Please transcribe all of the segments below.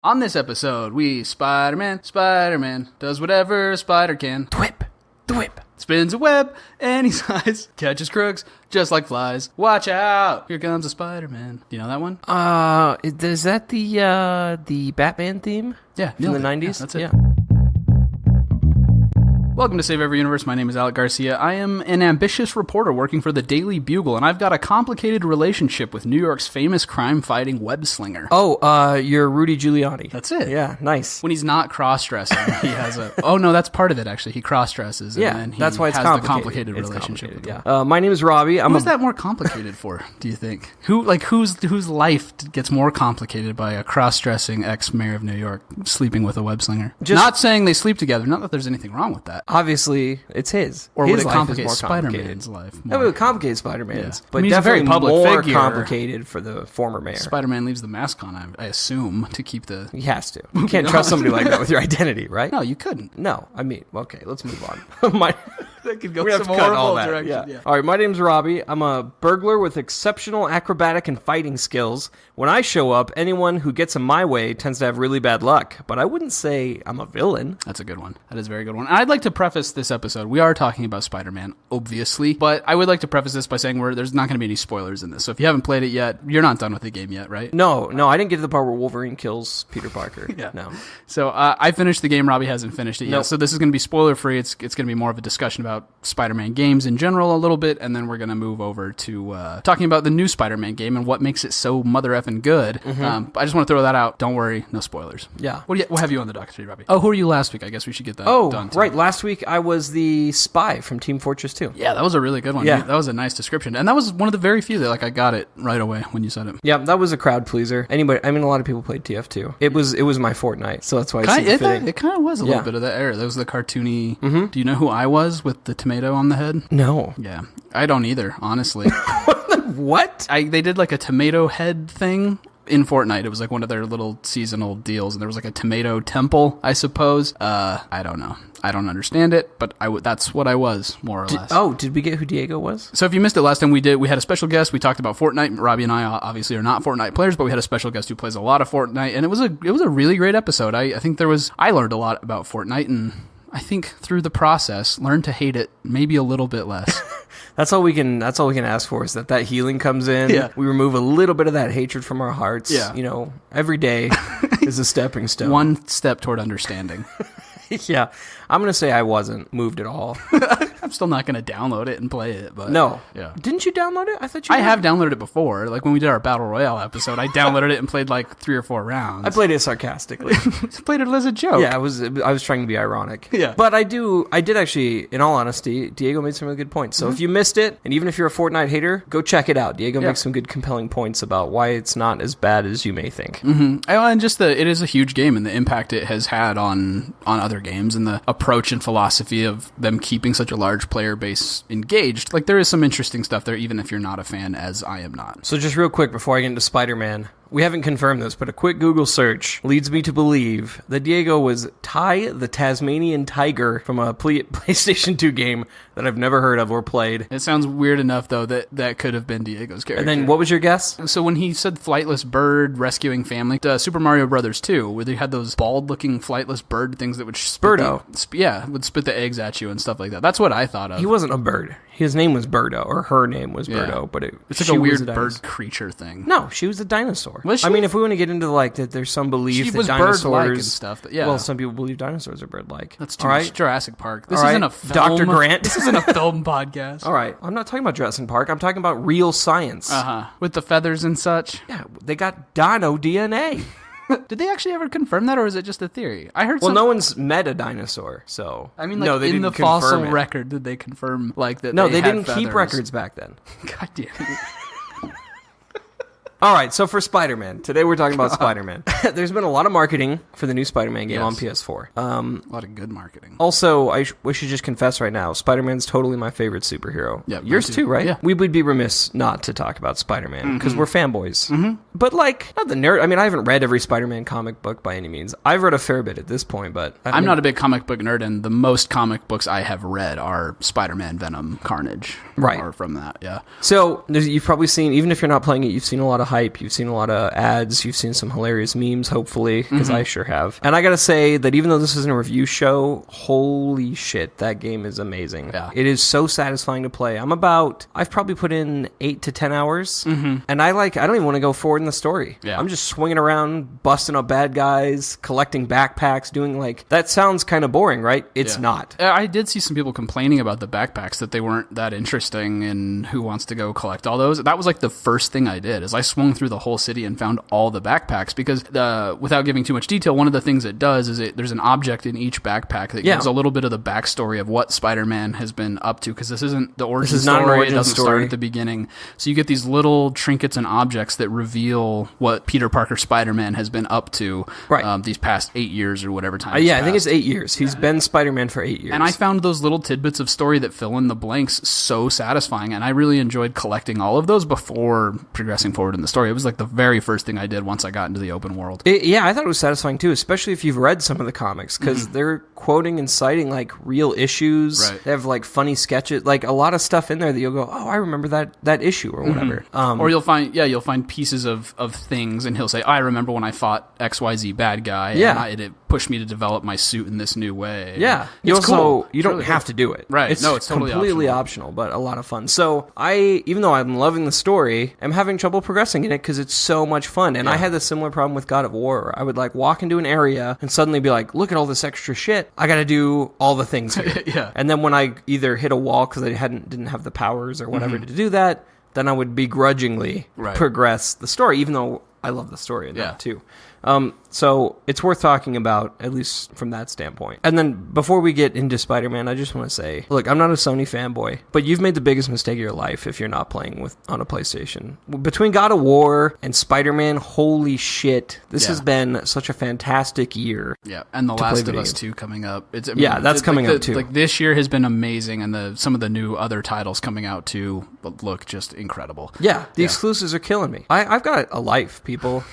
On this episode, Spider-Man does whatever a spider can. Thwip. Spins a web any size, catches crooks just like flies. Watch out, here comes a Spider-Man. Do you know that one? Is that the Batman theme? Yeah, from the 90s? Yeah, that's it. Yeah. Welcome to Save Every Universe. My name is Alec Garcia. I am an ambitious reporter working for the Daily Bugle, and I've got a complicated relationship with New York's famous crime-fighting web-slinger. Oh, you're Rudy Giuliani. That's it. Yeah, nice. When he's not cross-dressing, he has a... Oh, no, that's part of it, actually. He cross-dresses, and then he that's why it's has complicated. the complicated relationship with them. Yeah. My name is Robbie. Who's that more complicated for, do you think? Whose life gets more complicated by a cross-dressing ex-mayor of New York sleeping with a web-slinger? Not saying they sleep together, not that there's anything wrong with that. Obviously, it's his. Or his would it life complicate is more Spider-Man's life It more? would complicate Spider-Man's, Yeah. but I mean, he's a very definitely public more figure. complicated for the former mayor. Spider-Man leaves the mask on, I assume, to keep the... He has to. You can't trust somebody like that with your identity, right? No, you couldn't. No, I mean, okay, let's move on. That could go We have some to cut all horrible that. direction. Yeah. All right, my name's Robbie. I'm a burglar with exceptional acrobatic and fighting skills. When I show up, anyone who gets in my way tends to have really bad luck, but I wouldn't say I'm a villain. That's a good one. That is a very good one. And I'd like to preface this episode. We are talking about Spider-Man, obviously, but I would like to preface this by saying there's not going to be any spoilers in this. So if you haven't played it yet, you're not done with the game yet, right? No, I didn't get to the part where Wolverine kills Peter Parker. Yeah. No. So I finished the game. Robbie hasn't finished it yet. Nope. So this is going to be spoiler-free. It's going to be more of a discussion about Spider-Man games in general a little bit, and then we're going to move over to talking about the new Spider-Man game and what makes it so mother effing good. I just want to throw that out. Don't worry, no spoilers. Yeah. What have you on the docket today, Robbie? Oh, who were you last week? I guess we should get that done. Right. Last week I was the spy from Team Fortress 2. Yeah, that was a really good one. Yeah. That was a nice description. And that was one of the very few that I got it right away when you said it. Yeah, that was a crowd pleaser. A lot of people played TF2. It was my Fortnite, so that's why It kind of was a little bit of that era. That was the cartoony... Do you know who I was with the tomato on the head? No. Yeah. I don't either, honestly. What? They did like a tomato head thing in Fortnite. It was like one of their little seasonal deals, and there was like a tomato temple, I suppose. I don't know. I don't understand it, but that's what I was, more or less. Did we get who Diego was? So if you missed it last time, we had a special guest. We talked about Fortnite. Robbie and I obviously are not Fortnite players, but we had a special guest who plays a lot of Fortnite, and it was a really great episode. I think I learned a lot about Fortnite, and I think through the process, learned to hate it maybe a little bit less. That's all we can ask for, is that healing comes in. Yeah. We remove a little bit of that hatred from our hearts. Yeah. Every day is a stepping stone. One step toward understanding. Yeah. I'm going to say I wasn't moved at all. I'm still not going to download it and play it, but... No. Yeah. Didn't you download it? I thought you I have downloaded it before. Like when we did our Battle Royale episode, I downloaded it and played like 3 or 4 rounds. I played it sarcastically. Played it as a joke. Yeah, I was trying to be ironic. Yeah. But I did actually, in all honesty, Diego made some really good points. So if you missed it, and even if you're a Fortnite hater, go check it out. Diego makes some good compelling points about why it's not as bad as you may think. And just it is a huge game, and the impact it has had on other games, and the approach and philosophy of them keeping such a large player base engaged. Like, there is some interesting stuff there, even if you're not a fan, as I am not. So just real quick before I get into Spider-Man, we haven't confirmed this, but a quick Google search leads me to believe that Diego was Ty the Tasmanian Tiger from a PlayStation 2 game that I've never heard of or played. It sounds weird enough, though, that could have been Diego's character. And then what was your guess? So when he said flightless bird rescuing family, Super Mario Brothers 2, where they had those bald-looking flightless bird things that would spit would spit the eggs at you and stuff like that. That's what I thought of. He wasn't a bird. His name was Birdo, or her name was Birdo, but it's like a weird bird creature thing. No, she was a dinosaur. Was she? I mean, if we want to get into that there's some belief she that was dinosaurs bird-like and stuff. But yeah. Well, some people believe dinosaurs are bird-like. That's too much. Jurassic Park. This All isn't right. a film. Dr. Grant. This isn't a film podcast. All right. I'm not talking about Jurassic Park. I'm talking about real science. With the feathers and such. Yeah, they got dino DNA. Did they actually ever confirm that, or is it just a theory? I heard. Well, no one's met a dinosaur, so I mean, no, they in didn't the confirm fossil it. record, did they confirm that? No, they didn't had keep feathers? records back then. God damn it. All right, so for Spider-Man, today we're talking about Spider-Man. There's been a lot of marketing for the new Spider-Man game on PS4. A lot of good marketing. Also, we should just confess right now, Spider-Man's totally my favorite superhero. Yeah, yours too, right? Yeah. We would be remiss not to talk about Spider-Man because we're fanboys. But not the nerd. I mean, I haven't read every Spider-Man comic book by any means. I've read a fair bit at this point, but I'm not a big comic book nerd, and the most comic books I have read are Spider-Man, Venom, Carnage. Right. Or from that, yeah. So you've probably seen, even if you're not playing it, you've seen a lot of hype. You've seen a lot of ads. You've seen some hilarious memes, hopefully, because I sure have. And I gotta say that even though this isn't a review show, holy shit, that game is amazing. Yeah. It is so satisfying to play. I've probably put in 8 to 10 hours, and I don't even want to go forward in the story. Yeah. I'm just swinging around, busting up bad guys, collecting backpacks, doing that sounds kind of boring, right? It's not. I did see some people complaining about the backpacks, that they weren't that interesting, and who wants to go collect all those. That was like the first thing I did, is I swung through the whole city and found all the backpacks, because without giving too much detail, one of the things it does is there's an object in each backpack that gives a little bit of the backstory of what Spider-Man has been up to, because this isn't the origin story. Not an origin it doesn't story. start at the beginning. So you get these little trinkets and objects that reveal what Peter Parker Spider-Man has been up to these past 8 years or whatever time. I think it's 8 years. He's been Spider-Man for 8 years. And I found those little tidbits of story that fill in the blanks so satisfying, and I really enjoyed collecting all of those before progressing forward in the story. It was like the very first thing I did once I got into the open world. I thought it was satisfying too, especially if you've read some of the comics, because they're quoting and citing like real issues. Right. They have like funny sketches, like a lot of stuff in there that you'll go, oh, I remember that issue or whatever. Or you'll find pieces of things, and he'll say, I remember when I fought XYZ bad guy, and it pushed me to develop my suit in this new way. Yeah. It's cool. You don't have to do it. Right. It's totally completely optional, but a lot of fun. So even though I'm loving the story, I'm having trouble progressing in it because it's so much fun. And I had the similar problem with God of War. I would like walk into an area and suddenly be like, look at all this extra shit. I got to do all the things here. Yeah. And then when I either hit a wall because I didn't have the powers or whatever to do that, then I would begrudgingly progress the story, even though I love the story in that too. So it's worth talking about, at least from that standpoint. And then before we get into Spider-Man, I just want to say, look, I'm not a Sony fanboy, but you've made the biggest mistake of your life if you're not playing on a PlayStation. Between God of War and Spider-Man, holy shit, this has been such a fantastic year. Yeah, and The Last of Us 2 coming up. That's coming up too. Like this year has been amazing, and some of the new other titles coming out too look just incredible. Yeah, the exclusives are killing me. I've got a life, people.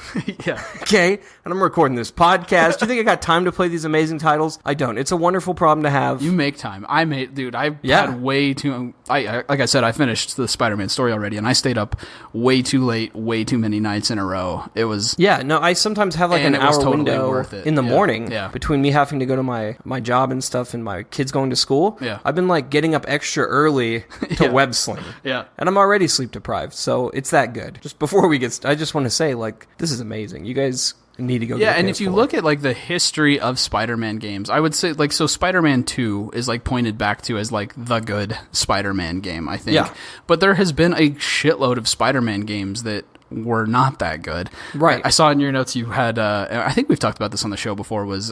Yeah. Okay, and I'm recording this podcast. Do you think I got time to play these amazing titles? I don't. It's a wonderful problem to have. You make time. I had way too... like I said, I finished the Spider-Man story already, and I stayed up way too late, way too many nights in a row. It was... Yeah, no, I sometimes have like an hour totally window in the morning Yeah. between me having to go to my job and stuff and my kids going to school. Yeah. I've been like getting up extra early to web sling. Yeah. And I'm already sleep deprived, so it's that good. Just before we get... I just want to say, like, this is amazing. You guys need to go get a and PS4. if you look at like the history of Spider-Man games, I would say like, so Spider-Man 2 is like pointed back to as like the good Spider-Man game, I think. Yeah. But there has been a shitload of Spider-Man games that were not that good. Right. I saw in your notes you had, I think we've talked about this on the show before, was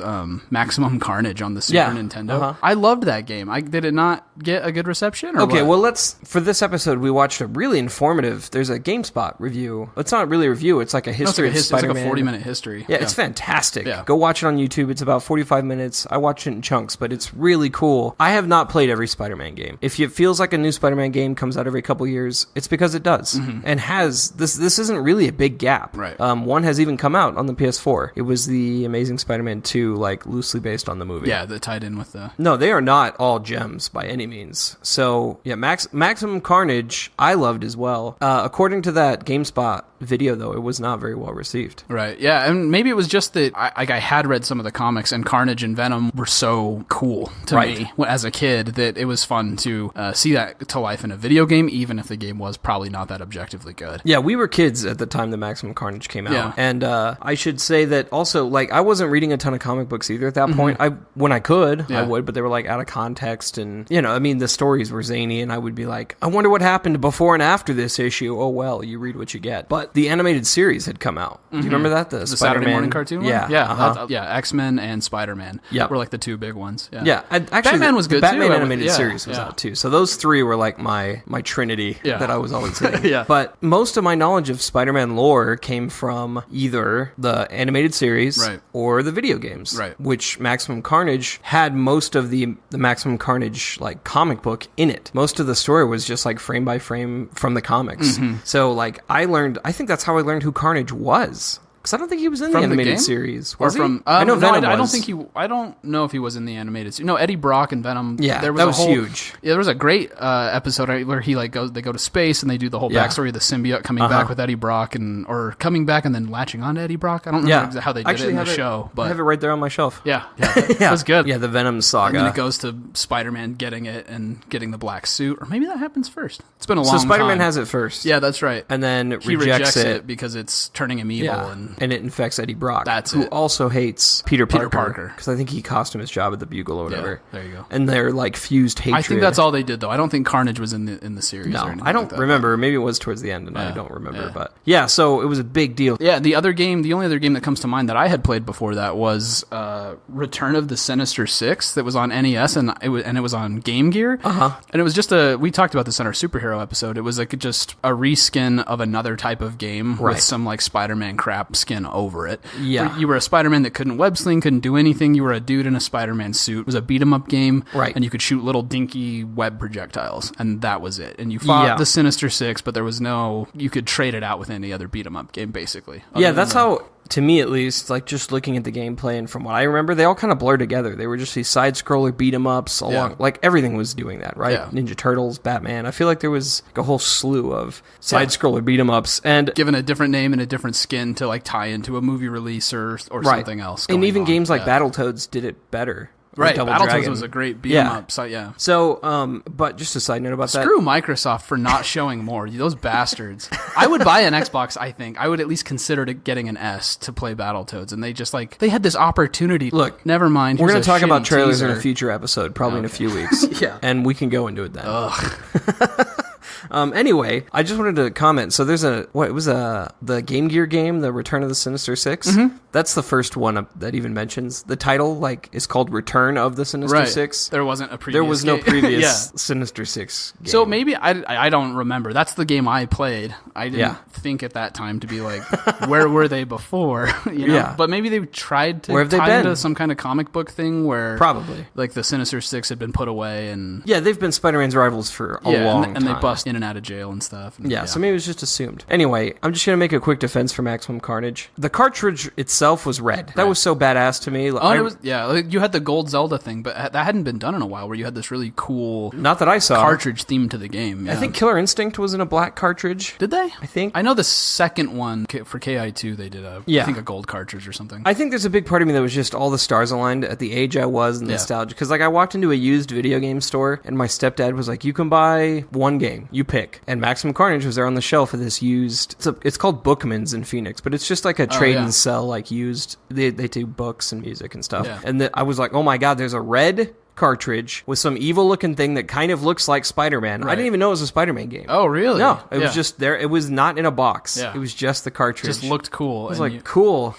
Maximum Carnage on the Super Nintendo. I loved that game. Did it not get a good reception? Okay, well, for this episode, we watched a really informative, there's a GameSpot review. It's not really a review, it's like a history of Spider-Man. It's like a 40-minute history. Yeah, it's fantastic. Yeah. Go watch it on YouTube. It's about 45 minutes. I watched it in chunks, but it's really cool. I have not played every Spider-Man game. If it feels like a new Spider-Man game comes out every couple years, it's because it does. And this isn't really a big gap. Right. One has even come out on the PS4. It was the Amazing Spider-Man 2, like loosely based on the movie. Yeah, that tied in with the... No, they are not all gems by any means. So, yeah, Maximum Carnage, I loved as well. According to that GameSpot video, though, it was not very well received. Right, yeah, and maybe it was just that I had read some of the comics, and Carnage and Venom were so cool to me as a kid that it was fun to see that to life in a video game, even if the game was probably not that objectively good. Yeah, we were kids at the time the Maximum Carnage came out. Yeah. And I should say that also, like, I wasn't reading a ton of comic books either at that point. When I could, I would, but they were, like, out of context, and, you know, I mean, the stories were zany, and I would be like, I wonder what happened before and after this issue. Oh, well, you read what you get. But the animated series had come out. Do you remember that? The Saturday morning cartoon one? Yeah. Yeah, X-Men and Spider-Man were, like, the two big ones. Yeah, actually, Batman was good, the too. Batman animated series was out, too. So those three were, like, my trinity that I was always hitting. But most of my knowledge of Spider-Man lore came from either the animated series or the video games, which Maximum Carnage had most of the Maximum Carnage like comic book in it. Most of the story was just like frame by frame from the comics. So like I think that's how I learned who Carnage was. Because I don't think he was in From the the animated game? series. Or Was he? from I know no, Venom I don't was. think he. I don't know if he was in the animated. No, Eddie Brock and Venom. Yeah, there was that a was whole, huge. Yeah, there was a great episode where he like goes. They go to space and they do the whole Yeah. backstory of the symbiote coming back with Eddie Brock or coming back and then latching on to Eddie Brock. I don't remember Yeah, exactly how they did Actually it in have the show, I but have it right there on my shelf. yeah, that was good. Yeah, the Venom saga. And then it goes to Spider-Man getting it and getting the black suit, or maybe that happens first. It's been a long So time. Spider-Man has it first. Yeah, that's right. And then He rejects it. because it's turning him evil. Yeah, and it infects Eddie Brock, That's who it. also hates Peter Parker. Parker. Because I think he cost him his job at the Bugle or whatever. Yeah, there you go. And they're like fused hatred. I think that's all they did, though. I don't think Carnage was in the series. No, or anything I don't like that. remember. Maybe it was towards the end, and I don't remember. yeah. But yeah, so it was a big deal. Yeah, the only other game that comes to mind that I had played before that was Return of the Sinister Six that was on NES and it was on Game Gear. And it was just we talked about this in our superhero episode. It was like just a reskin of another type of game Right. with some like Spider-Man crap skin over it. Yeah. Where you were a Spider-Man that couldn't web sling, couldn't do anything. You were a dude in a Spider-Man suit. It was a beat 'em up game. Right. And you could shoot little dinky web projectiles, and that was it. And you fought the Sinister Six, but there was you could trade it out with any other beat 'em up game, basically. Yeah, that's how, to me at least, like just looking at the gameplay and from what I remember, they all kind of blur together. They were just these side-scroller beat-em-ups along, like everything was doing that, right? Yeah. Ninja Turtles, Batman. I feel like there was like a whole slew of side-scroller beat-em-ups, and given a different name and a different skin to like tie into a movie release or something else. And going even on. games like Yeah. Battletoads did it better. Or Right, Double Battletoads Dragon. was a great beat 'em up. So yeah. So, but just a side note about that. Screw Microsoft for not showing more. Those bastards. I would buy an Xbox, I think. I would at least consider getting an S to play Battletoads. And they just they had this opportunity. Look, never mind. We're going to talk about trailers in a teaser. future episode, probably in a few weeks. Yeah. And we can go into it then. Anyway, I just wanted to comment. So there's the Game Gear game, The Return of the Sinister Six. Mm-hmm. That's the first one that even mentions the title. Like, is called Return of the Sinister Right. Six. There wasn't a previous There was no game. previous Yeah. Sinister Six game. So maybe I don't remember. That's the game I played. I didn't Yeah. think at that time to be like, where were they before? You know? Yeah. But maybe they tried to Where have they tie been? into some kind of comic book thing where Probably. like the Sinister Six had been put away and Yeah, they've been Spider-Man's rivals for a long time. and they bust in and out of jail and stuff. And, Yeah, so maybe it was just assumed. Anyway, I'm just going to make a quick defense for Maximum Carnage. The cartridge itself was red. That was so badass to me. Oh, and it was like you had the gold Zelda thing, but that hadn't been done in a while. Where you had this really cool not that I saw. cartridge theme to the game. I yeah. think Killer Instinct was in a black cartridge. Did they? I think. I know the second one for KI2 they did Yeah. I think a gold cartridge or something. I think there's a big part of me that was just all the stars aligned at the age I was and nostalgia. Because like I walked into a used video game store and my stepdad was like, "You can buy one game, you pick." And Maximum Carnage was there on the shelf of this used. It's called Bookman's in Phoenix, but it's just like a trade and sell, like used. They do books and music and stuff. Yeah. And I was like, "Oh my god, there's a red cartridge with some evil looking thing that kind of looks like Spider-Man." I didn't even know it was a Spider-Man game. Oh, really? No, it Yeah. was just there. It was not in a box. Yeah. It was just the cartridge. Just looked cool. I was like, cool.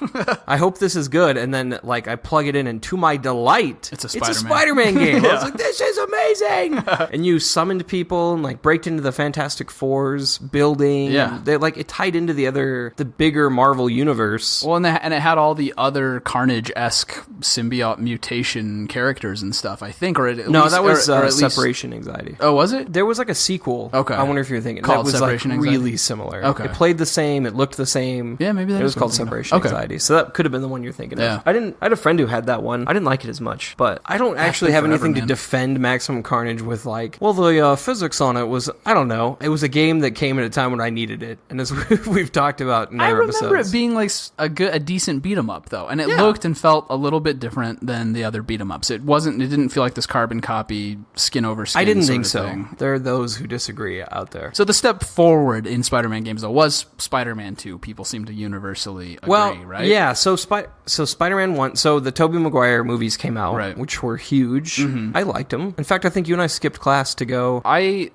I hope this is good. And then, like, I plug it in, and to my delight, It's a Spider-Man game. I was like, this is amazing. And you summoned people and like break into the Fantastic Four's building. Yeah. They it tied into the bigger Marvel universe. well, and it had all the other Carnage-esque symbiote mutation characters and stuff. I think, or at No, least, that was or at least- Separation Anxiety. Oh, was it? There was like a sequel. Okay. I wonder if you're thinking Called that was Separation like Anxiety? really similar. Okay. It played the same. It looked the same. Yeah, maybe that it was is what called I'm thinking of. Separation Okay. Anxiety. So that could have been the one you're thinking Yeah. of. I had a friend who had that one. I didn't like it as much, but I don't actually been have forever, anything man. to defend Maximum Carnage with like, well, the physics on it was, I don't know. It was a game that came at a time when I needed it, and as we've talked about in I other remember episodes. it being like a decent beat 'em up though, and it looked and felt a little bit different than the other beat 'em ups. It didn't feel like this carbon copy skin over skin. I didn't sort think of so. thing. There are those who disagree out there. So the step forward in Spider-Man games though was Spider-Man 2. People seem to universally agree, right? Yeah, so Spider-Man 1, so the Tobey Maguire movies came out, Right. which were huge. I liked them. In fact, I think you and I skipped class to go. I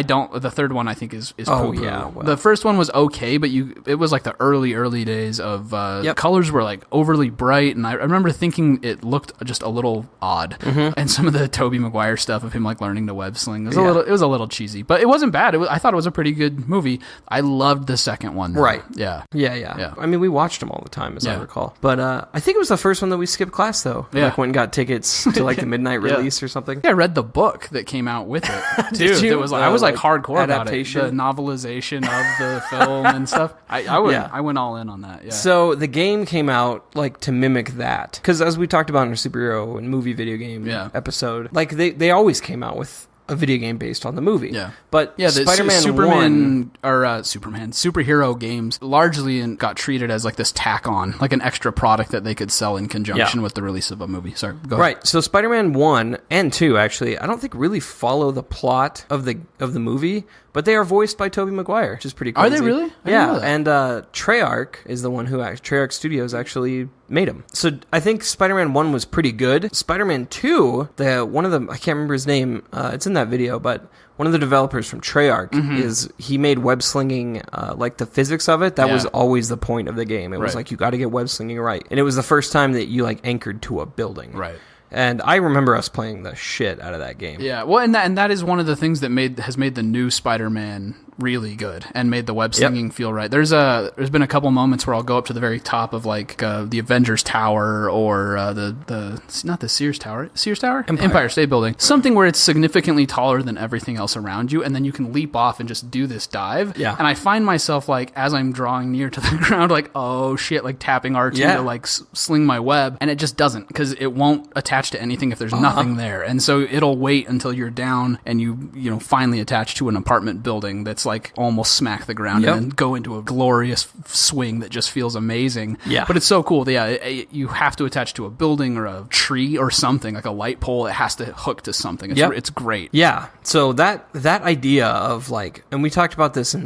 don't. The third one I think is Oh, poo-poo. yeah, well. The first one was okay, but it was like the early days of Yep. colors were like overly bright, and I remember thinking it looked just a little odd. And and some of the Tobey Maguire stuff of him like learning to web sling was Yeah. it was a little cheesy, but it wasn't bad. I thought it was a pretty good movie. I loved the second one, though. Right. Yeah. Yeah. I mean, we watched them all the time, as I Yeah. recall. But I think it was the first one that we skipped class, though. Yeah. Like, went and got tickets to, like, the midnight Yeah. release or something. I read the book that came out with it too. Did you? That was I was like hardcore adaptation? about it. The novelization of the film and stuff. I went all in on that. Yeah. So the game came out like to mimic that, because as we talked about in our superhero and movie video game episode, like they always came out with a video game based on the movie. Yeah. But yeah, the Spider-Man Superman superhero games largely got treated as like this tack on, like an extra product that they could sell in conjunction with the release of a movie. Sorry, go ahead. Right. So Spider-Man 1 and 2 actually, I don't think really follow the plot of the movie, but they are voiced by Tobey Maguire, which is pretty crazy. Are they really? I didn't Yeah. know that. And Treyarch is the one who Treyarch Studios actually made them. So I think Spider-Man 1 was pretty good. Spider-Man 2, one of them, I can't remember his name. It's in that video, but one of the developers from Treyarch he made web slinging, like the physics of it. That was always the point of the game. It was like, you got to get web slinging right. And it was the first time that you like anchored to a building. Right. And I remember us playing the shit out of that game. Yeah, well, and that is one of the things that has made the new Spider-Man really good and made the web slinging feel right. There's been a couple moments where I'll go up to the very top of like the Avengers Tower or not the Sears Tower, Empire State Building, something where it's significantly taller than everything else around you, and then you can leap off and just do this dive. Yeah. And I find myself like as I'm drawing near to the ground, like oh shit, like tapping R2 to like sling my web, and it just doesn't, because it won't attach to anything if there's nothing there, and so it'll wait until you're down and you finally attach to an apartment building that's like almost smack the ground and then go into a glorious swing that just feels amazing. Yeah. But it's so cool. Yeah, you have to attach to a building or a tree or something, like a light pole. It has to hook to something. It's great. Yeah. So that idea of like, and we talked about this in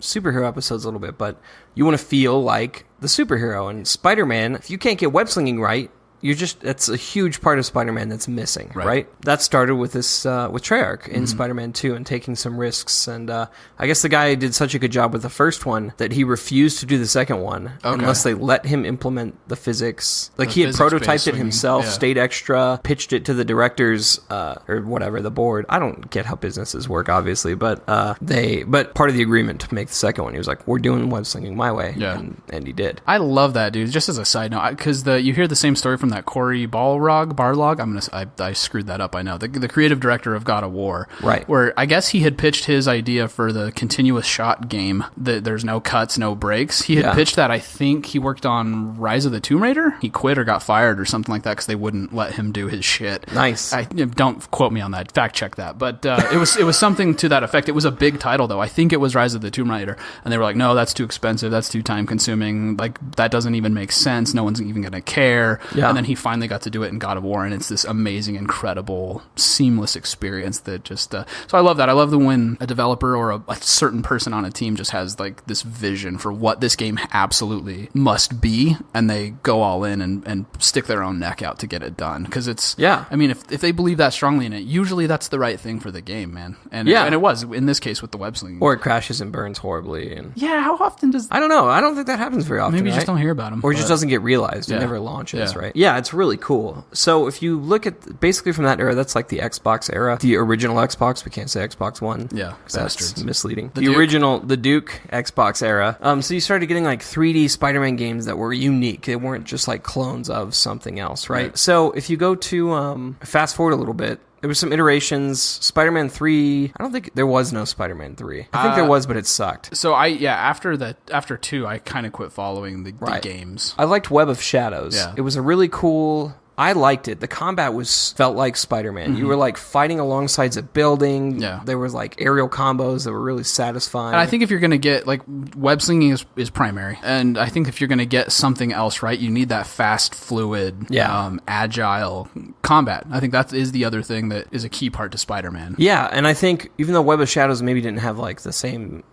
superhero episodes a little bit, but you want to feel like the superhero. And Spider-Man, if you can't get web slinging right, that's a huge part of Spider-Man that's missing, right? That started with this, with Treyarch in Spider-Man 2 and taking some risks. And I guess the guy did such a good job with the first one that he refused to do the second one unless they let him implement the physics. Like he had prototyped it himself, stayed extra, pitched it to the directors, or whatever, the board. I don't get how businesses work, obviously, but but part of the agreement to make the second one, he was like, we're doing web slinging my way. Yeah. And he did. I love that, dude. Just as a side note, because you hear the same story from that Corey Barlog. I screwed that up. I know the creative director of God of War, right? Where I guess he had pitched his idea for the continuous shot game that there's no cuts, no breaks. He had pitched that. I think he worked on Rise of the Tomb Raider. He quit or got fired or something like that because they wouldn't let him do his shit. Nice. Don't quote me on that. Fact check that. But it was something to that effect. It was a big title though. I think it was Rise of the Tomb Raider, and they were like, no, that's too expensive. That's too time consuming. Like that doesn't even make sense. No one's even gonna care. Yeah. And then he finally got to do it in God of War, and it's this amazing, incredible, seamless experience that just so I love that. I love when a developer or a certain person on a team just has like this vision for what this game absolutely must be, and they go all in and stick their own neck out to get it done, because it's I mean, if they believe that strongly in it, usually that's the right thing for the game, man. And it was in this case with the web slinging. Or it crashes and burns horribly. And how often does I don't know. I don't think that happens very often. Maybe you just don't hear about them, or it just doesn't get realized. It never launches, right? Yeah, it's really cool. So if you look at basically from that era, that's like the Xbox era, the original Xbox. We can't say Xbox One. Yeah, that's misleading. The Duke Xbox era. So you started getting like 3D Spider-Man games that were unique. They weren't just like clones of something else, right? So if you go to fast forward a little bit, there was some iterations. Spider-Man 3, I don't think there was no Spider-Man 3. I think there was, but it sucked. So after 2, I kind of quit following the games. I liked Web of Shadows. Yeah. It was a really cool... I liked it. The combat felt like Spider-Man. You were like fighting alongside a building. Yeah. There was like aerial combos that were really satisfying. And I think if you're going to get like web slinging is primary. And I think if you're going to get something else right, you need that fast, fluid, agile combat. I think that is the other thing that is a key part to Spider-Man. Yeah, and I think even though Web of Shadows maybe didn't have like the same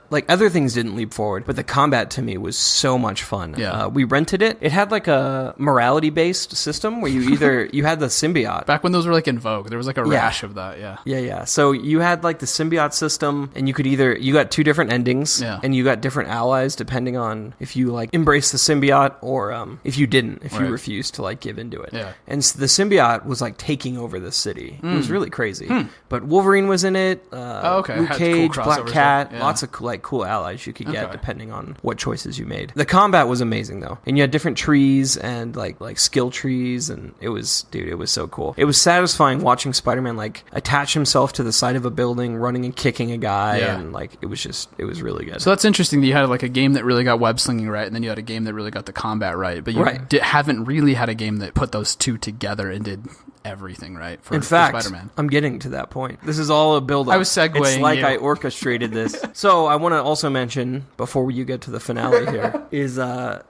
like other things didn't leap forward, but the combat to me was so much fun. Yeah. We rented it. It had like a morality based system where you had the symbiote. Back when those were like in vogue, there was like a rash of that. Yeah. Yeah. So you had like the symbiote system, and you got two different endings, and you got different allies depending on if you like embrace the symbiote or if you didn't, if you refused to like give into it. Yeah. And so the symbiote was like taking over the city. It was really crazy. But Wolverine was in it. Luke Cage, cool Black Cat, lots of like cool allies you could get depending on what choices you made. The combat was amazing though, and you had different trees and like skill trees, and it was so cool. It was satisfying watching Spider-Man like attach himself to the side of a building, running and kicking a guy, and like it was really good. So that's interesting that you had like a game that really got web slinging right, and then you had a game that really got the combat right, but you haven't really had a game that put those two together and did everything right for Spider-Man. I'm getting to that point. This is all a build-up. I was segueing. It's like I orchestrated this. So I want to also mention, before you get to the finale here, is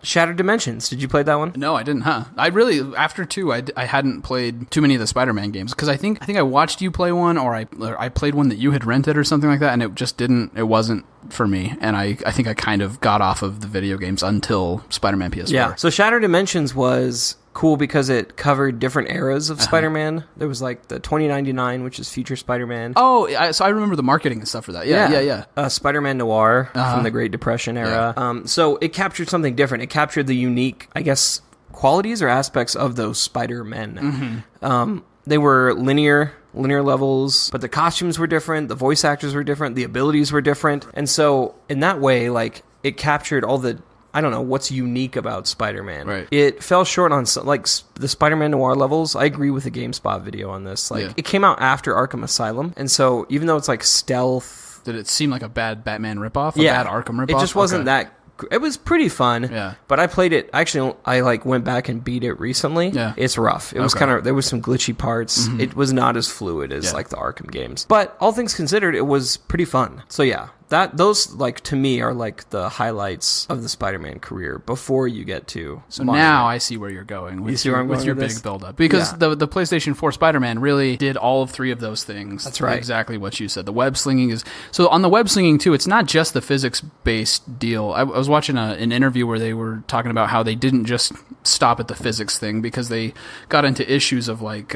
Shattered Dimensions. Did you play that one? No, I didn't, huh? I really, after 2, I hadn't played too many of the Spider-Man games, because I think I watched you play one, or I played one that you had rented or something like that, and it wasn't for me, and I think I kind of got off of the video games until Spider-Man PS4. Yeah, so Shattered Dimensions was cool because it covered different eras of Spider-Man. There was like the 2099, which is Future Spider-Man. Oh, so I remember the marketing and stuff for that. Yeah. Spider-Man Noir from the Great Depression era. Yeah. So it captured something different. It captured the unique, I guess, qualities or aspects of those Spider-Men. They were linear levels, but the costumes were different, the voice actors were different, the abilities were different. And so in that way, like, it captured all the, I don't know, what's unique about Spider-Man. Right. It fell short on, like, the Spider-Man Noir levels. I agree with the GameSpot video on this. Like, it came out after Arkham Asylum, and so even though it's, like, stealth... Did it seem like a bad Batman ripoff? A bad Arkham ripoff? It just wasn't that... It was pretty fun. Yeah. But I played it... Actually, I, like, went back and beat it recently. Yeah. It's rough. It was kind of... There was some glitchy parts. It was not as fluid as, like, the Arkham games. But all things considered, it was pretty fun. So, yeah. Those, like, to me, are, like, the highlights of the Spider-Man career before you get to... So now I see where you're going with your big build-up. Because the PlayStation 4 Spider-Man really did all of 3 of those things. That's right. Exactly what you said. The web slinging is... So on the web slinging, too, it's not just the physics-based deal. I was watching an interview where they were talking about how they didn't just stop at the physics thing, because they got into issues of, like,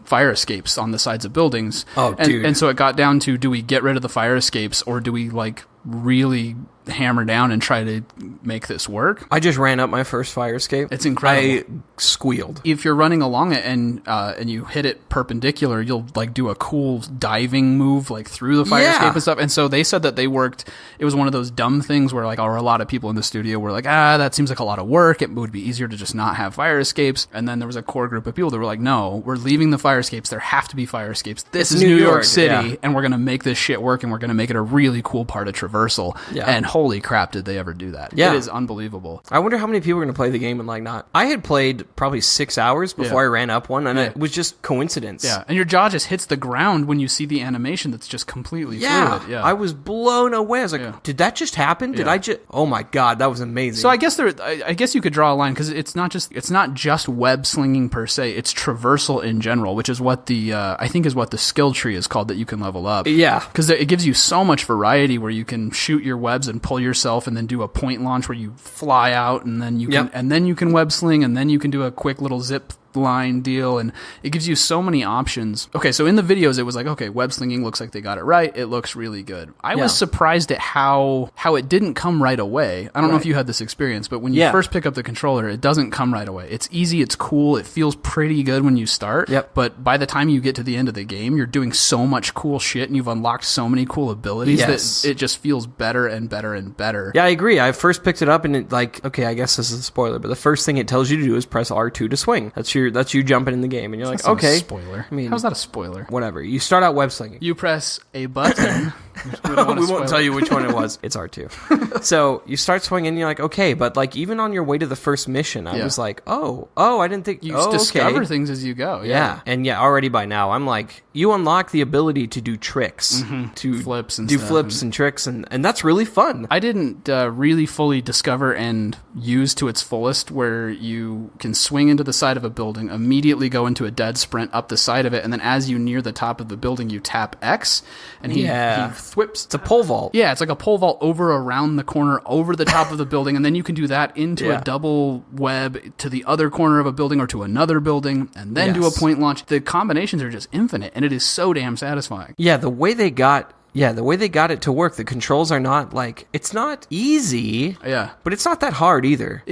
fire escapes on the sides of buildings. Oh, dude. And so it got down to, do we get rid of the fire escapes, or do we, like, really hammer down and try to make this work? I just ran up my first fire escape. It's incredible. I squealed. If you're running along it and you hit it perpendicular, you'll like do a cool diving move like through the fire escape and stuff. And so they said that they worked. It was one of those dumb things where like, or a lot of people in the studio were like, that seems like a lot of work. It would be easier to just not have fire escapes. And then there was a core group of people that were like, no, we're leaving the fire escapes. There have to be fire escapes. This is New York City, and we're going to make this shit work, and we're going to make it a really cool part of traversal. Yeah. And holy crap, did they ever do that? Yeah. It is unbelievable. I wonder how many people are going to play the game and like not. I had played probably 6 hours before I ran up one, and it was just coincidence. Yeah, and your jaw just hits the ground when you see the animation that's just completely fluid. Yeah, I was blown away. I was like, did that just happen? Did I just... Oh my God, that was amazing. So I guess you could draw a line, because it's not just web slinging per se, it's traversal in general, which is what the I think is what the skill tree is called that you can level up. Yeah. Because it gives you so much variety where you can shoot your webs and pull yourself, and then do a point launch where you fly out, and then you can web sling, and then you can do a quick little zip line deal, and it gives you so many options. Okay, so in the videos it was like, okay, web slinging looks like they got it right. It looks really good. I was surprised at how it didn't come right away. I don't know if you had this experience, but when you first pick up the controller, it doesn't come right away. It's easy, it's cool, it feels pretty good when you start, but by the time you get to the end of the game, you're doing so much cool shit, and you've unlocked so many cool abilities that it just feels better and better and better. Yeah, I agree. I first picked it up, and it, like, okay, I guess this is a spoiler, but the first thing it tells you to do is press R2 to swing. That's you jumping in the game, and you're like, okay. Spoiler. I mean, how's that a spoiler? Whatever. You start out web slinging. You press a button. We won't tell you which one it was. It's R2. So you start swinging, and you're like, okay, but like even on your way to the first mission, I was like, oh, I didn't think you discover things as you go. Yeah, and already by now, I'm like, you unlock the ability to do tricks, to flips and do stuff. flips and tricks, and that's really fun. I didn't really fully discover and use to its fullest where you can swing into the side of a building, immediately go into a dead sprint up the side of it, and then as you near the top of the building, you tap X, and he thwips. It's a pole vault. Yeah, it's like a pole vault over around the corner, over the top of the building, and then you can do that into a double web to the other corner of a building or to another building, and then do a point launch. The combinations are just infinite, and it is so damn satisfying. Yeah, the way they got it to work, the controls are not like, it's not easy. Yeah, but it's not that hard either.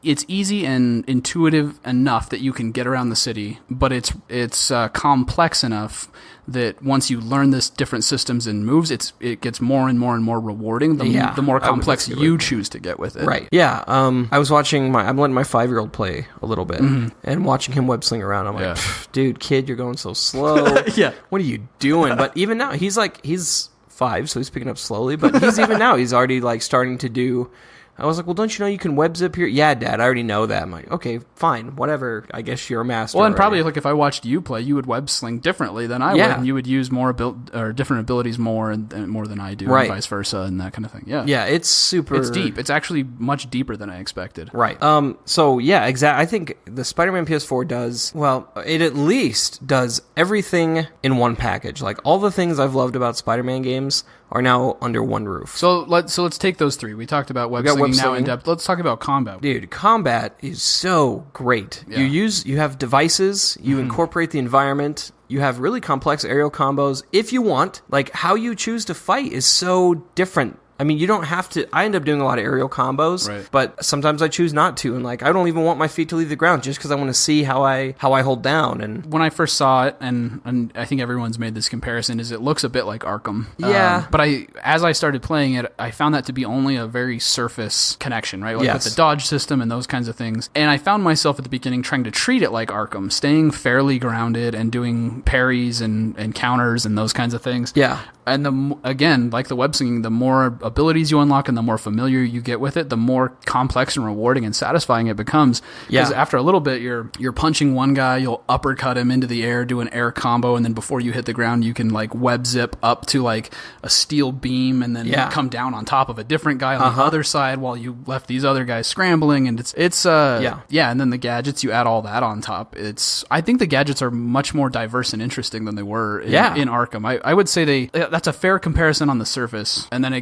It's easy and intuitive enough that you can get around the city, but it's complex enough that once you learn this different systems and moves, it gets more and more and more rewarding the more complex you choose to get with it. Right. Yeah. I was watching I'm letting my 5-year-old play a little bit and watching him web sling around. I'm like, dude, kid, you're going so slow. Yeah. What are you doing? But even now, he's 5, so he's picking up slowly. But he's already like starting to do. I was like, well, don't you know you can web zip here? Yeah, Dad, I already know that. I'm like, okay, fine, whatever. I guess you're a master. Well, and probably like if I watched you play, you would web sling differently than I would, and you would use more different abilities more more than I do, and vice versa, and that kind of thing. Yeah, yeah, it's deep. It's actually much deeper than I expected. Right. So yeah, exactly. I think the Spider-Man PS4 does it at least does everything in one package. Like all the things I've loved about Spider-Man games are now under one roof. So let's take those three. We talked about web slinging now in depth. Let's talk about combat. Dude, combat is so great. Yeah. You have devices, you incorporate the environment, you have really complex aerial combos if you want. Like how you choose to fight is so different. I mean, you don't have to. I end up doing a lot of aerial combos, but sometimes I choose not to, and like I don't even want my feet to leave the ground just because I want to see how I hold down. And when I first saw it, and I think everyone's made this comparison, is it looks a bit like Arkham. Yeah. But as I started playing it, I found that to be only a very surface connection, right? Like with the dodge system and those kinds of things. And I found myself at the beginning trying to treat it like Arkham, staying fairly grounded and doing parries and counters and those kinds of things. Yeah. And again, like the web slinging, the more abilities you unlock and the more familiar you get with it, the more complex and rewarding and satisfying it becomes. Because after a little bit, you're punching one guy, you'll uppercut him into the air, do an air combo, and then before you hit the ground, you can like web zip up to like a steel beam and then come down on top of a different guy on the other side while you left these other guys scrambling. And it's and then the gadgets, you add all that on top. I think the gadgets are much more diverse and interesting than they were in Arkham. I would say that's a fair comparison on the surface, and then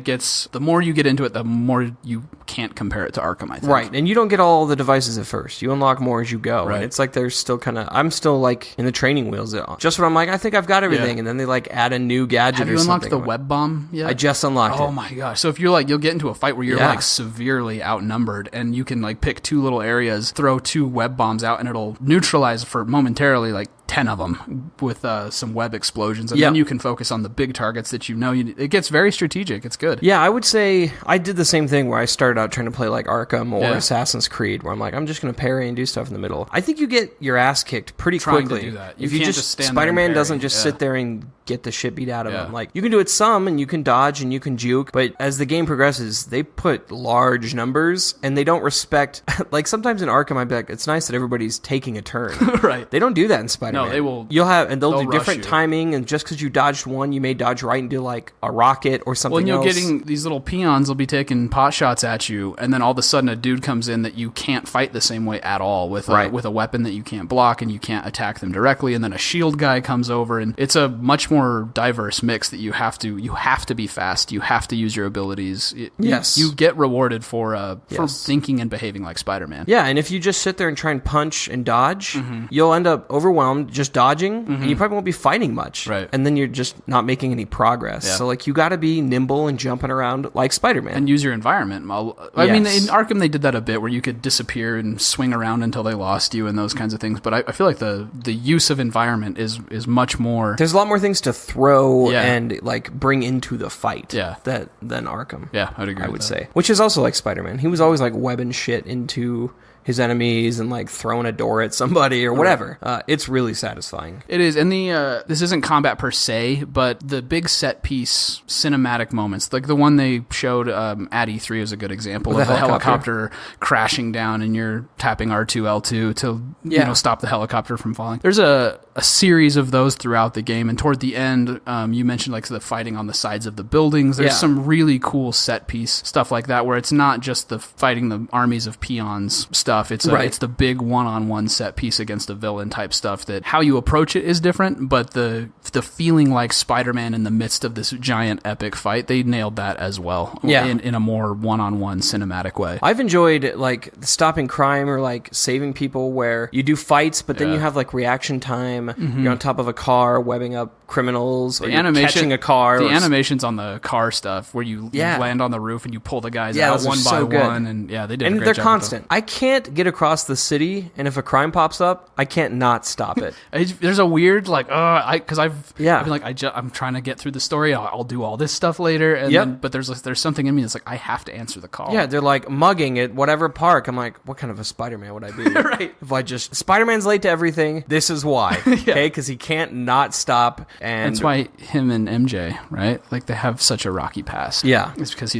the more you get into it, the more you can't compare it to Arkham, I think. Right, and you don't get all the devices at first. You unlock more as you go. Right. And it's like there's still I'm still like in the training wheels. Just when I'm like, I think I've got everything, and then they like add a new gadget or something. Have you unlocked the web bomb yet? I just unlocked it. Oh my gosh. So if you're like, you'll get into a fight where you're like severely outnumbered, and you can like pick two little areas, throw two web bombs out, and it'll neutralize for momentarily like 10 of them with some web explosions, and then you can focus on the big targets that it gets very strategic. It's good. Yeah, I would say I did the same thing where I started out trying to play like Arkham or Assassin's Creed, where I'm like, I'm just going to parry and do stuff in the middle. I think you get your ass kicked pretty quickly. To do that. If you just Spider-Man doesn't just sit there and get the shit beat out of him. Like, you can do it some, and you can dodge and you can juke, but as the game progresses, they put large numbers, and they don't respect like sometimes in Arkham I'd be like, it's nice that everybody's taking a turn. Right. They don't do that in Spider-Man. No, they will. They'll do different timing, and just because you dodged one, you may dodge right and do like a rocket or something else. Well, you're getting these little peons will be taking pot shots at you, and then all of a sudden a dude comes in that you can't fight the same way at all with a weapon that you can't block and you can't attack them directly, and then a shield guy comes over, and it's a much more diverse mix that you have to be fast, you have to use your abilities. You get rewarded for thinking and behaving like Spider-Man. Yeah, and if you just sit there and try and punch and dodge, you'll end up overwhelmed just dodging, and you probably won't be fighting much. Right. And then you're just not making any progress. Yeah. So like you got to be nimble and jumping around like Spider-Man. And use your environment. I mean, in Arkham they did that a bit where you could disappear and swing around until they lost you and those kinds of things. But I feel like the use of environment is much more... There's a lot more things to throw and like bring into the fight than Arkham. Yeah, I'd agree. I would say. Which is also like Spider-Man. He was always like webbing shit into his enemies and like throwing a door at somebody or whatever. It's really satisfying. It is. And this isn't combat per se, but the big set piece cinematic moments, like the one they showed at E3 is a good example of the helicopter crashing down and you're tapping R2L2 to stop the helicopter from falling. There's a series of those throughout the game, and toward the end you mentioned like the fighting on the sides of the buildings. There's some really cool set piece stuff like that where it's not just the fighting the armies of peons stuff. stuff. It's Right. it's the big one-on-one set piece against a villain type stuff that how you approach it is different, but the feeling like Spider-Man in the midst of this giant epic fight, they nailed that as well. Yeah. In a more one-on-one cinematic way. I've enjoyed like stopping crime or like saving people where you do fights, but then you have like reaction time. You're on top of a car, webbing up criminals, or you're catching a car. The animations on the car stuff where you land on the roof and you pull the guys out those are one by so good. one, and they did a great and job they're with constant. I can't get across the city, and if a crime pops up, I can't not stop it. There's a weird because I've been like I'm trying to get through the story. I'll do all this stuff later, and then, but there's something in me that's like I have to answer the call. Yeah, they're like mugging at whatever park. I'm like, what kind of a Spider-Man would I be? Right. If I just Spider-Man's late to everything, this is why. Okay, because he can't not stop. And that's why him and MJ, right? Like they have such a rocky past. Yeah, it's because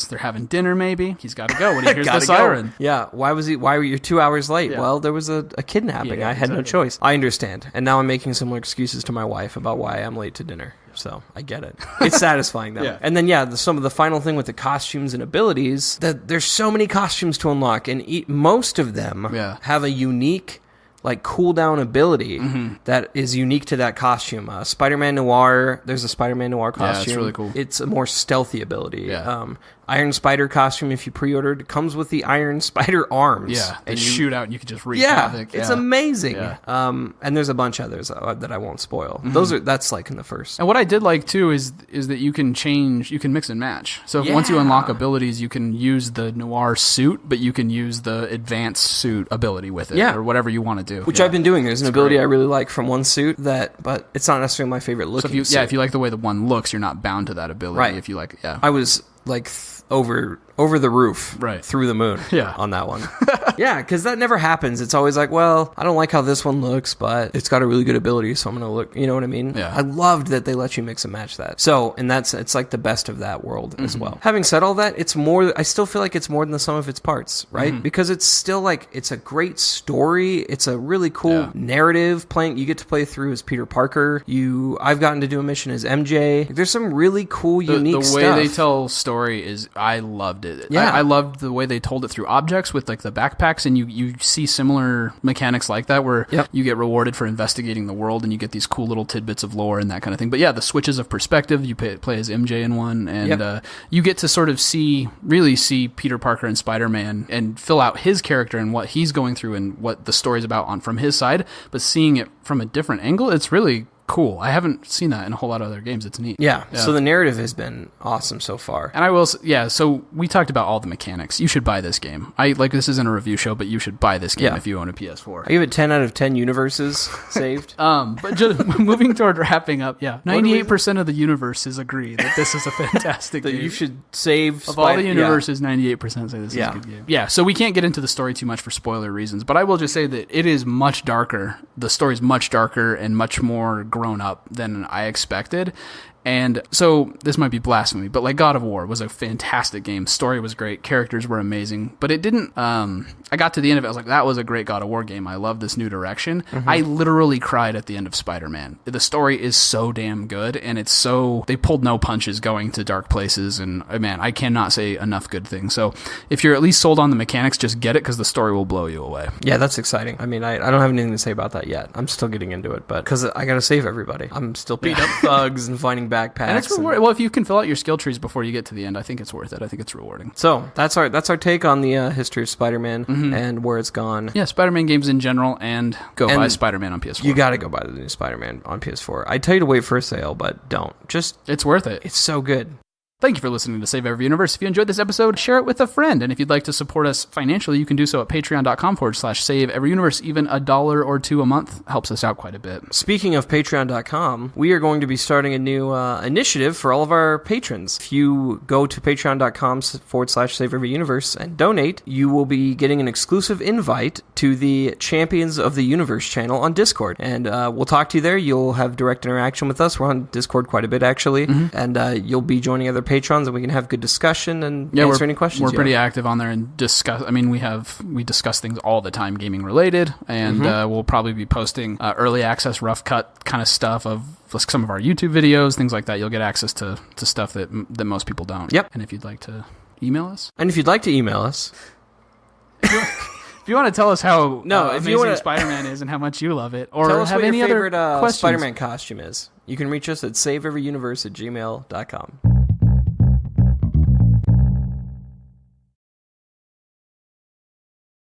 they're having dinner. Maybe he's got to go when he hears the Gotta siren. go. Yeah, why were you 2 hours late? Yeah. Well, there was a kidnapping. I had no choice. I understand, and now I'm making similar excuses to my wife about why I'm late to dinner. So I get it. It's satisfying though. Yeah. And then some of the final thing with the costumes and abilities, that there's so many costumes to unlock, and most of them have a unique like cooldown ability that is unique to that costume. Spider-Man Noir, there's a Spider-Man Noir costume. Yeah, it's really cool. It's a more stealthy ability. Yeah. Iron Spider costume, if you pre-ordered, comes with the Iron Spider arms. Yeah, they shoot out and you can just wreak Yeah, havoc. it's amazing. Yeah. And there's a bunch others that I won't spoil. That's like in the first. And what I did like too is that you can mix and match. So once you unlock abilities, you can use the Noir suit, but you can use the advanced suit ability with it, or whatever you want to do. Which I've been doing. There's an ability I really like from one suit but it's not necessarily my favorite looking. So if you like the way the one looks, you're not bound to that ability. Right. If you like, I was like over the roof, through the moon, on that one. Because that never happens. It's always like, well, I don't like how this one looks, but it's got a really good ability, so I'm gonna look. You know what I mean? Yeah. I loved that they let you mix and match that. So, and it's like the best of that world as well. Having said all that, it's more. I still feel like it's more than the sum of its parts, right? Because it's still like it's a great story. It's a really cool narrative. You get to play through as Peter Parker. I've gotten to do a mission as MJ. There's some really cool, unique stuff. The way they tell story is, I loved it. Yeah. I loved the way they told it through objects with like the backpacks, and you see similar mechanics like that where you get rewarded for investigating the world, and you get these cool little tidbits of lore and that kind of thing. But the switches of perspective, you play as MJ in one, and you get to sort of really see Peter Parker and Spider-Man and fill out his character and what he's going through and what the story's about from his side, but seeing it from a different angle, it's really cool. I haven't seen that in a whole lot of other games. It's neat. Yeah. So the narrative has been awesome so far. And I will, so we talked about all the mechanics. You should buy this game. This isn't a review show, but you should buy this game if you own a PS4. I give it 10 out of 10 universes saved. But just moving toward wrapping up, 98% of the universes agree that this is a fantastic game. You should save. Of all the universes, 98% say this is a good game. Yeah, so we can't get into the story too much for spoiler reasons, but I will just say that it is much darker. The story's much darker and much more grown up than I expected. And so this might be blasphemy, but like God of War was a fantastic game. Story was great. Characters were amazing, but it didn't, I got to the end of it. I was like, that was a great God of War game. I love this new direction. I literally cried at the end of Spider-Man. The story is so damn good, and they pulled no punches going to dark places. And man, I cannot say enough good things. So if you're at least sold on the mechanics, just get it, because the story will blow you away. Yeah, that's exciting. I mean, I don't have anything to say about that yet. I'm still getting into it, but because I got to save everybody. I'm still beating up thugs and finding backpacks. And it's rewarding. Well, if you can fill out your skill trees before you get to the end, I think it's worth it. I think it's rewarding. So that's our take on the history of Spider-Man and where it's gone. Yeah, Spider-Man games in general, and buy Spider-Man on PS4. You got to go buy the new Spider-Man on PS4. I tell you to wait for a sale, but don't. It's worth it. It's so good. Thank you for listening to Save Every Universe. If you enjoyed this episode, share it with a friend. And if you'd like to support us financially, you can do so at patreon.com/Save Every Universe. Even $1 or $2 a month helps us out quite a bit. Speaking of patreon.com, we are going to be starting a new initiative for all of our patrons. If you go to patreon.com/Save Every Universe and donate, you will be getting an exclusive invite to the Champions of the Universe channel on Discord. And we'll talk to you there. You'll have direct interaction with us. We're on Discord quite a bit, actually. And you'll be joining other patrons, and we can have good discussion and answer any questions. We're pretty active on there and discuss. I mean, we discuss things all the time, gaming related, and we'll probably be posting early access, rough cut kind of stuff of some of our YouTube videos, things like that. You'll get access to stuff that most people don't. Yep. And if you'd like to email us, if you want to tell us how if you amazing wanna- Spider-Man is and how much you love it, or Tell us have what any your other favorite questions, Spider-Man costume is. You can reach us at saveeveryuniverse@gmail.com.